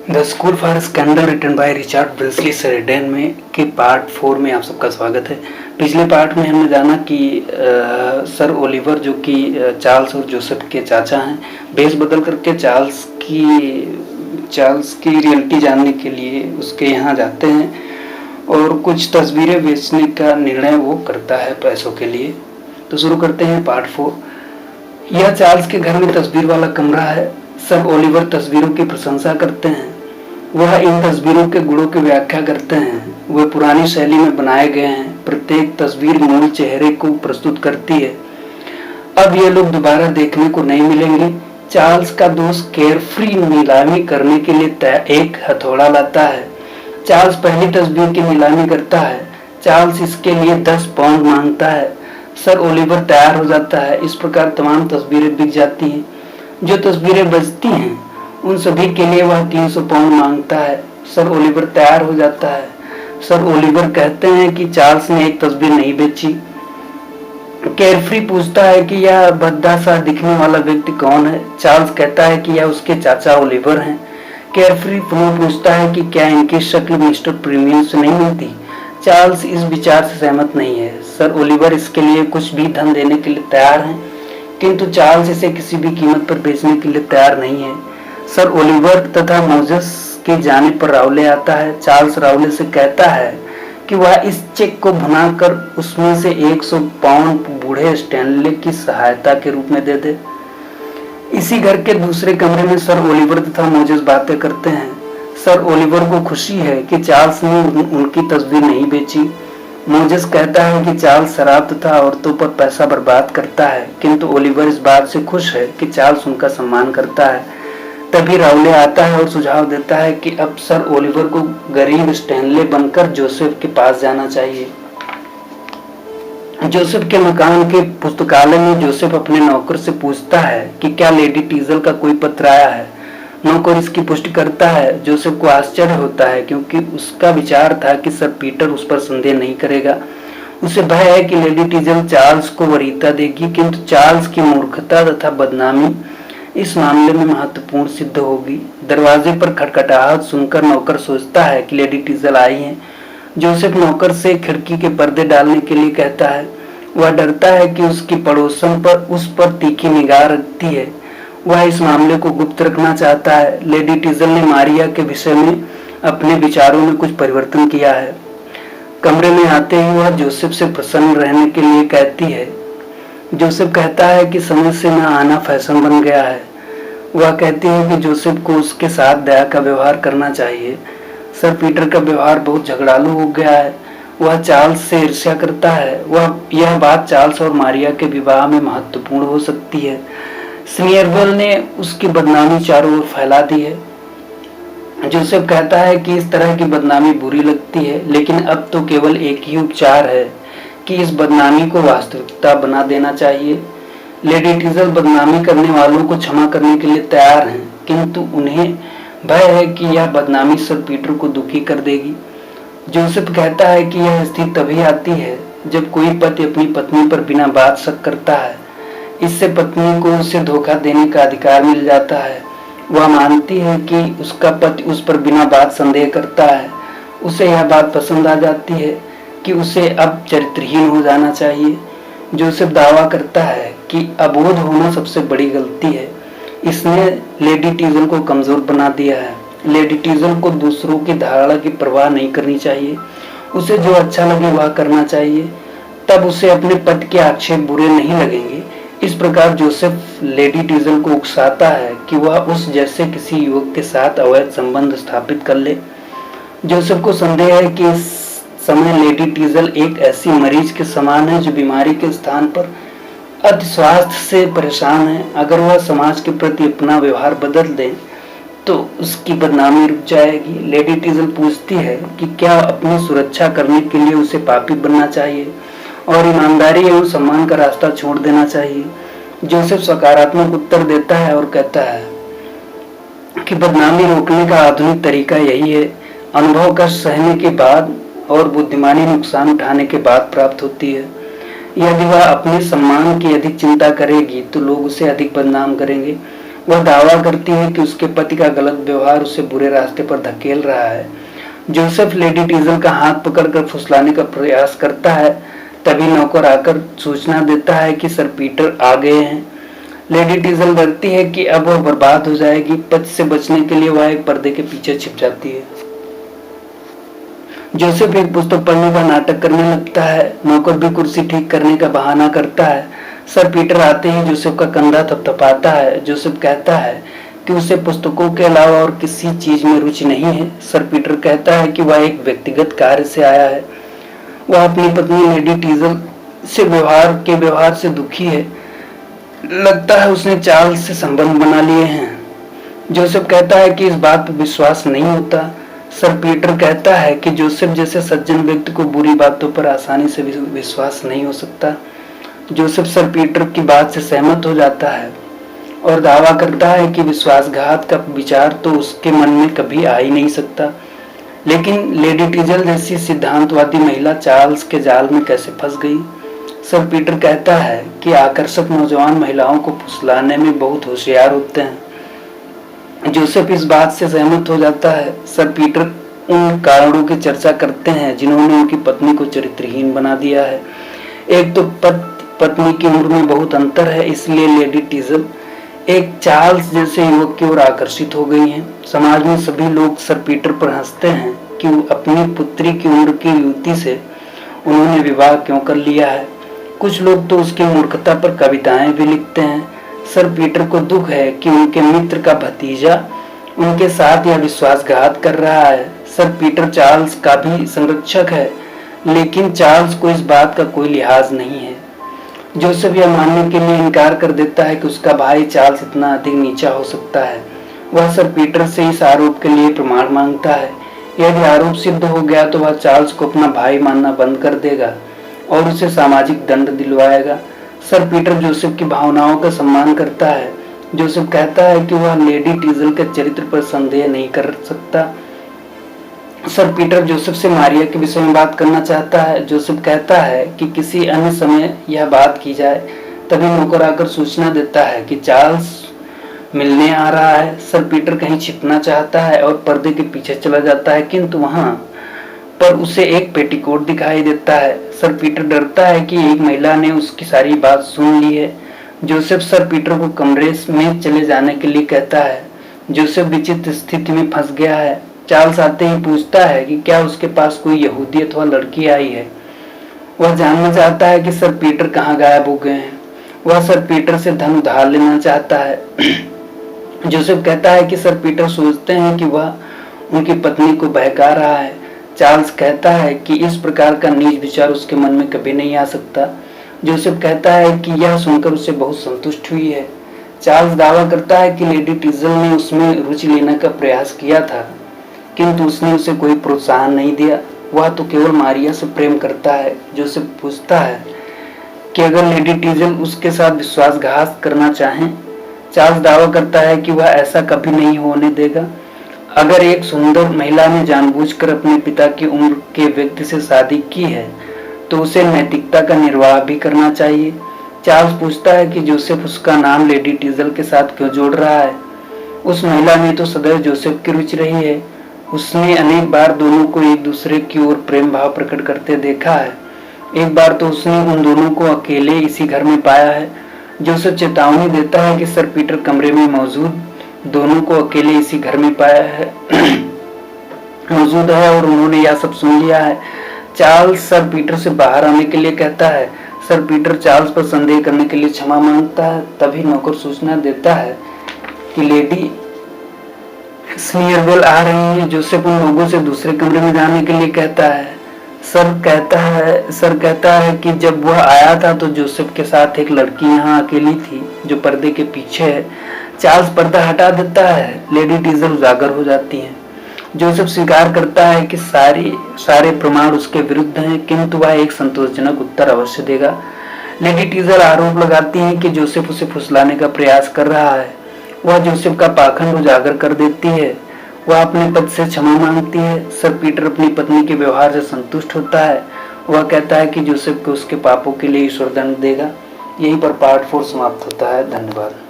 The school for scandal written by Richard Brinsley Sheridan में के part 4 में आप सबका स्वागत है। पिछले पार्ट में हमने जाना कि सर ओलिवर जो कि चार्ल्स और जोसेफ के चाचा हैं, भेष बदल करके चार्ल्स की रियलिटी जानने के लिए उसके यहाँ जाते हैं और कुछ तस्वीरें बेचने का निर्णय वो करता है पैसों के लिए। तो शुरू करते हैं पार्ट 4। यह चार्ल्स के घर में तस्वीर वाला कमरा है। सर ओलिवर तस्वीरों की प्रशंसा करते हैं। वह इन तस्वीरों के गुणों की व्याख्या करते हैं। वे पुरानी शैली में बनाए गए हैं। प्रत्येक तस्वीर मूल चेहरे को प्रस्तुत करती है। अब ये लोग दोबारा देखने को नहीं मिलेंगे। चार्ल्स का दोस्त केयरफ्री नीलामी करने के लिए एक हथौड़ा लाता है। चार्ल्स पहली तस्वीर की नीलामी करता है। चार्ल्स इसके लिए 10 पाउंड मांगता है। सर ओलिवर तैयार हो जाता है। इस प्रकार तमाम तस्वीरें बिक जाती हैं। जो तस्वीरें बचती हैं उन सभी के लिए वह 300 पाउंड मांगता है। सर ओलिवर तैयार हो जाता है। सर ओलिवर कहते हैं कि चार्ल्स ने एक तस्वीर नहीं बेची। केयरफ्री पूछता है कि यह भद्दा सा दिखने वाला व्यक्ति कौन है। चार्ल्स कहता है कि यह उसके चाचा ओलिवर हैं। केयरफ्री पुनः पूछता है कि क्या इनकी शक्ल मिस्टर प्रीमियम से नहीं मिलती। चार्ल्स इस विचार से सहमत नहीं है। सर ओलिवर इसके लिए कुछ भी धन देने के लिए तैयार हैं, किंतु चार्ल्स इसे किसी भी कीमत पर बेचने के लिए तैयार नहीं है। सर ओलिवर तथा मोजेस के जाने पर राउले आता है। चार्ल्स राउले से कहता है कि वह इस चेक को भुनाकर उसमें से 100 पाउंड बूढ़े स्टैनले की सहायता के रूप में दे दे। इसी घर के दूसरे कमरे में सर ओलिवर तथा मोजेस बातें करते हैं। सर ओलिवर को खुशी है कि चार्ल्स ने उनकी तस्वीर नहीं बेची। मोजेस कहता है कि चार्ल्स शराब तथा औरतों पर पैसा बर्बाद करता है, किंतु ओलिवर इस बात से खुश है कि चार्ल्स उनका सम्मान करता है। तभी राउले आता है और सुझाव देता है कि अब सर ओलिवर को गरीब स्टैनले बनकर जोसेफ के पास जाना चाहिए। जोसेफ के मकान के पुस्तकालय में जोसेफ अपने नौकर से पूछता है कि क्या लेडी टीजल का कोई पत्र आया है। नौकर इसकी पुष्टि करता है। जोसेफ को आश्चर्य होता है क्योंकि उसका विचार था कि सर पीटर उस पर संदेह नहीं करेगा। उसे भय है कि लेडी टीजल चार्ल्स को वरीयता देगी, किंतु चार्ल्स की मूर्खता तथा बदनामी इस मामले में महत्वपूर्ण सिद्ध होगी। दरवाजे पर खटखटाहट सुनकर नौकर सोचता है कि लेडी टीजल आई है। जोसेफ नौकर से खिड़की के पर्दे डालने के लिए कहता है। वह डरता है कि उसकी पड़ोसन पर उस पर तीखी निगाह रखती है। वह इस मामले को गुप्त रखना चाहता है। लेडी टीजल ने मारिया के विषय में अपने विचारों में कुछ परिवर्तन किया है। कमरे में आते ही वह जोसेफ से प्रसन्न रहने के लिए कहती है। जोसेफ कहता है कि समय से न आना फैशन बन गया है। वह कहती है कि जोसेफ को उसके साथ दया का व्यवहार करना चाहिए। सर पीटर का व्यवहार बहुत झगड़ालू हो गया है। वह चार्ल्स से ईर्ष्या करता है। यह बात चार्ल्स और मारिया के विवाह में महत्वपूर्ण हो सकती है। स्मीयरवेल ने उसकी बदनामी चारों ओर फैला दी है। जोसेफ कहता है कि इस तरह की बदनामी बुरी लगती है, लेकिन अब तो केवल एक ही उपचार है कि इस बदनामी को वास्तविकता बना देना चाहिए। लेडी टीजल बदनामी करने वालों को क्षमा करने के लिए तैयार हैं, किंतु उन्हें भय है कि यह बदनामी सर पीटर को दुखी कर देगी। जोसेफ कहता है कि यह स्थिति तभी आती है जब कोई पति अपनी पत्नी पर बिना बात शक करता है। इससे पत्नी को उसे धोखा देने का अधिकार मिल जाता है। वह मानती है कि उसका पति उस पर बिना बात संदेह करता है। उसे यह बात पसंद आ जाती है कि उसे अब चरित्रहीन हो जाना चाहिए। जोसेफ दावा करता है कि अबोध होना सबसे बड़ी गलती है। इसने लेडी टीजल को कमजोर बना दिया है। लेडी टीजल को दूसरों की धारणा की परवाह नहीं करनी चाहिए। उसे जो अच्छा लगे वह करना चाहिए, तब उसे अपने पति के आक्षेप बुरे नहीं लगेंगे। इस प्रकार जोसेफ लेडी टीजल को उकसाता है कि वह उस जैसे किसी युवक के साथ अवैध संबंध स्थापित कर ले। जोसेफ को संदेह है कि इस समय लेडी टीजल एक ऐसी मरीज के समान है जो बीमारी के स्थान पर अति स्वास्थ्य से परेशान है। अगर वह समाज के प्रति अपना व्यवहार बदल दे तो उसकी बदनामी रुक जाएगी। लेडी टीजल पूछती है कि क्या अपनी सुरक्षा करने के लिए उसे पापी बनना चाहिए और ईमानदारी एवं सम्मान का रास्ता छोड़ देना चाहिए। जोसेफ सकारात्मक उत्तर देता है और कहता है कि बदनामी रोकने का आधुनिक तरीका यही है। अनुभव का सहने के बाद और बुद्धिमानी नुकसान उठाने के बाद प्राप्त होती है। यदि वह अपने सम्मान की अधिक चिंता करेगी तो लोग उसे अधिक बदनाम करेंगे। वह दावा करती है कि उसके पति का गलत व्यवहार उसे बुरे रास्ते पर धकेल रहा है। जोसेफ लेडी टीजल का हाथ पकड़कर फुसलाने का प्रयास करता है। तभी नौकर आकर सूचना देता है कि सर पीटर आ गए हैं। लेडी टीजल डरती है कि अब वह बर्बाद हो जाएगी। पति से बचने के लिए वह एक पर्दे के पीछे छिप जाती है। जोसेफ एक पुस्तक पढ़ने का नाटक करने लगता है। नौकर भी कुर्सी ठीक करने का बहाना करता है। सर पीटर आते ही जोसेफ का कंधा थपथपाता है। जोसेफ कहता है कि उसे पुस्तकों के अलावा और किसी चीज में रुचि नहीं है। सर पीटर कहता है कि वह एक व्यक्तिगत कार्य से आया है। वह अपनी पत्नी लेडी टीजल से व्यवहार से दुखी है। लगता है उसने चार्ल्स से संबंध बना लिए हैं। जोसेफ कहता है कि इस बात पर विश्वास नहीं होता। सर पीटर कहता है कि जोसेफ जैसे सज्जन व्यक्ति को बुरी बातों पर आसानी से विश्वास नहीं हो सकता। जोसेफ सर पीटर की बात से सहमत हो जाता है और दावा करता है कि विश्वासघात का विचार तो उसके मन में कभी आ ही नहीं सकता। लेकिन लेडी टीजल जैसी सिद्धांतवादी महिला चार्ल्स के जाल में कैसे फंस गई? सर पीटर कहता है कि आकर्षक नौजवान महिलाओं को फुसलाने में बहुत होशियार होते हैं। जोसेफ इस बात से सहमत हो जाता है। सर पीटर उन कारणों की चर्चा करते हैं जिन्होंने उनकी पत्नी को चरित्रहीन बना दिया है। एक तो पत्नी की उम्र में बहुत अंतर है, इसलिए लेडी टीजल एक चार्ल्स जैसे युवक की ओर आकर्षित हो गई हैं। समाज में सभी लोग सर पीटर पर हंसते हैं कि अपनी पुत्री की उम्र की युवती से उन्होंने विवाह क्यों कर लिया है। कुछ लोग तो उसकी मूर्खता पर कविताएं भी लिखते हैं। सर पीटर को दुख है कि उनके मित्र का भतीजा उनके साथ यह विश्वासघात कर रहा है। सर पीटर चार्ल्स का भी संरक्षक है, लेकिन चार्ल्स को इस बात का कोई लिहाज नहीं है। जोसेफ यह मानने के लिए इनकार कर देता है कि उसका भाई चार्ल्स इतना अधिक नीचा हो सकता है। वह सर पीटर से इस आरोप के लिए प्रमाण मांगता है। यदि आरोप सिद्ध हो गया तो वह चार्ल्स को अपना भाई मानना बंद कर देगा और उसे सामाजिक दंड दिलवाएगा। सर पीटर जोसेफ की भावनाओं का सम्मान करता है। जोसेफ कहता है कि वह लेडी टीजल के चरित्र पर संदेह नहीं कर सकता। सर पीटर जोसेफ से मारिया के विषय में बात करना चाहता है। जोसेफ कहता है कि किसी अन्य समय यह बात की जाए। तभी नौकर आकर सूचना देता है कि चार्ल्स मिलने आ रहा है। सर पीटर कहीं छिपना चाहता है और पर्दे के पीछे चला जाता है, किंतु वहां पर उसे एक पेटीकोट दिखाई देता है। सर पीटर डरता है कि एक महिला ने उसकी सारी बात सुन ली है। जोसेफ सर पीटर को कमरे में चले जाने के लिए कहता है। जोसेफ विचित्र स्थिति में फंस गया है। चार्ल्स आते ही पूछता है कि क्या उसके पास कोई यहूदी अथवा लड़की आई है। वह जानना चाहता है कि सर पीटर कहाँ गायब हो गए हैं। वह सर पीटर से धन उधार लेना चाहता है। जोसेफ कहता है कि सर पीटर सोचते हैं कि वह उनकी पत्नी को बहका रहा है। चार्ल्स कहता है कि इस प्रकार का नीच विचार उसके मन में कभी नहीं आ सकता। जोसेफ कहता है कि यह सुनकर उसे बहुत संतुष्ट हुई है। चार्ल्स दावा करता है कि लेडी टीजल ने उसमें रुचि लेने का प्रयास किया था, किंतु उसने उसे कोई प्रोत्साहन नहीं दिया। वह तो केवल मारिया से प्रेम करता है। जोसेफ पूछता है कि अगर लेडी टीजल उसके साथ विश्वासघात करना चाहें। चार्ल्स दावा करता है कि वह ऐसा कभी नहीं होने देगा। अगर एक सुंदर महिला ने जानबूझकर अपने पिता की उम्र के व्यक्ति से शादी की है तो उसे नैतिकता का निर्वाह भी करना चाहिए। चार्ल्स पूछता है कि जोसेफ उसका नाम लेडी टीजल के साथ क्यों जोड़ रहा है। उस महिला ने तो सदैव जोसेफ की रुचि रही है। उसने अनेक बार दोनों को एक दूसरे की ओर प्रेम भाव प्रकट करते देखा है। एक बार तो उसने उन दोनों को अकेले इसी घर में पाया है। जोसेफ चेतावनी देता है कि सर पीटर कमरे में मौजूद दोनों को अकेले इसी घर में पाया है मौजूद है और उन्होंने यह सब सुन लिया है। चार्ल्स सर पीटर से बाहर आने के लिए कहता है। सर पीटर चार्ल्स पर संदेह करने के लिए क्षमा मांगता है। तभी नौकर सूचना देता है कि लेडी स्नीयरवेल आ रही है। जोसेफ उन लोगों से दूसरे कमरे में जाने के लिए कहता है। सर कहता है कि जब वह आया था तो जोसेफ के साथ एक लड़की यहाँ अकेली थी जो पर्दे के पीछे है। चार्ल्स पर्दा हटा देता है। लेडी टीजल उजागर हो जाती है। जोसेफ स्वीकार करता है कि सारे प्रमाण उसके विरुद्ध हैं, किंतु वह एक संतोषजनक उत्तर अवश्य देगा। लेडी टीजल आरोप लगाती है कि जोसेफ उसे फुसलाने का प्रयास कर रहा है। वह जोसेफ का पाखंड उजागर कर देती है। वह अपने पति से क्षमा मांगती है। सर पीटर अपनी पत्नी के व्यवहार से संतुष्ट होता है। वह कहता है कि जोसेफ को उसके पापों के लिए ईश्वर दंड देगा। यहीं पर पार्ट 4 समाप्त होता है। धन्यवाद।